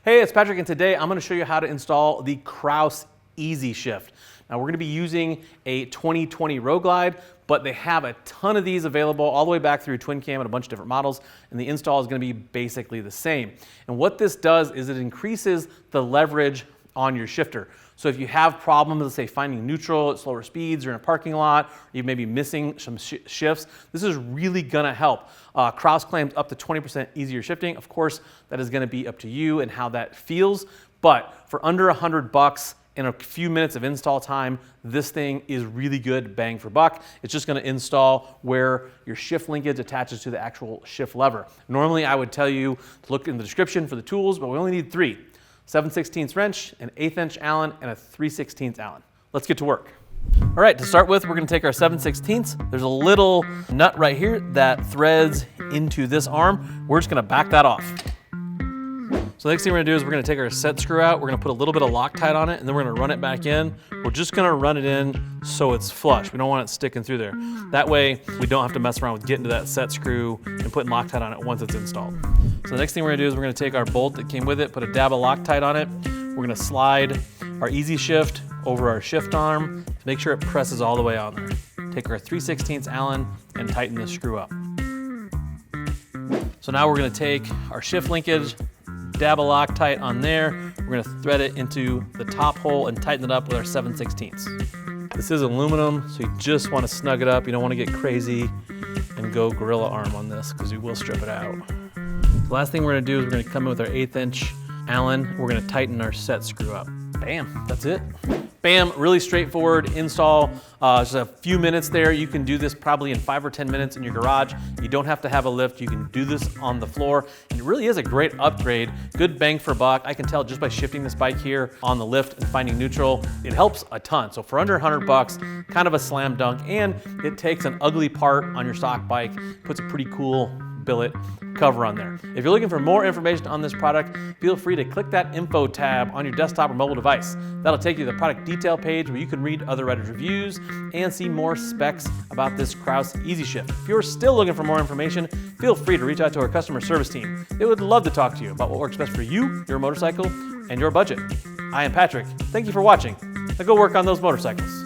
Hey, it's Patrick, and today I'm going to show you how to install the Kraus EZ-Shift. Now we're going to be using a 2020 Road Glide, but they have a ton of these available all the way back through twin cam and a bunch of different models, and the install is going to be basically the same. And what this does is it increases the leverage on your shifter. So if you have problems, let's say finding neutral at slower speeds or in a parking lot, or you may be missing some shifts, this is really gonna help. Kraus claims up to 20% easier shifting. Of course, that is gonna be up to you and how that feels, but for under $100 in a few minutes of install time, this thing is really good bang for buck. It's just gonna install where your shift linkage attaches to the actual shift lever. Normally, I would tell you to look in the description for the tools, but we only need 3. 7/16 wrench, an 1/8" Allen, and a 3/16 Allen. Let's get to work. All right, to start with, we're gonna take our 7/16. There's a little nut right here that threads into this arm. We're just gonna back that off. So the next thing we're gonna do is we're gonna take our set screw out, we're gonna put a little bit of Loctite on it, and then we're gonna run it back in. We're just gonna run it in so it's flush. We don't want it sticking through there. That way, we don't have to mess around with getting to that set screw and putting Loctite on it once it's installed. So the next thing we're gonna do is we're gonna take our bolt that came with it, put a dab of Loctite on it. We're gonna slide our EZ-Shift over our shift arm to make sure it presses all the way on there. Take our 3/16 Allen and tighten this screw up. So now we're gonna take our shift linkage, dab of Loctite on there. We're gonna thread it into the top hole and tighten it up with our 7/16. This is aluminum, so you just wanna snug it up. You don't wanna get crazy and go gorilla arm on this because you will strip it out. The last thing we're gonna do is we're gonna come in with our 1/8" Allen. We're gonna tighten our set screw up. Bam, that's it. Bam, really straightforward install. Just a few minutes there. You can do this probably in 5 or 10 minutes in your garage. You don't have to have a lift. You can do this on the floor. And it really is a great upgrade. Good bang for buck. I can tell just by shifting this bike here on the lift and finding neutral, it helps a ton. So for under $100, kind of a slam dunk. And it takes an ugly part on your stock bike, puts a pretty cool billet cover on there. If you're looking for more information on this product, feel free to click that info tab on your desktop or mobile device. That'll take you to the product detail page where you can read other writers' reviews and see more specs about this Kraus EZ-Shift. If you're still looking for more information, feel free to reach out to our customer service team. They would love to talk to you about what works best for you, your motorcycle, and your budget. I am Patrick. Thank you for watching. Now go work on those motorcycles.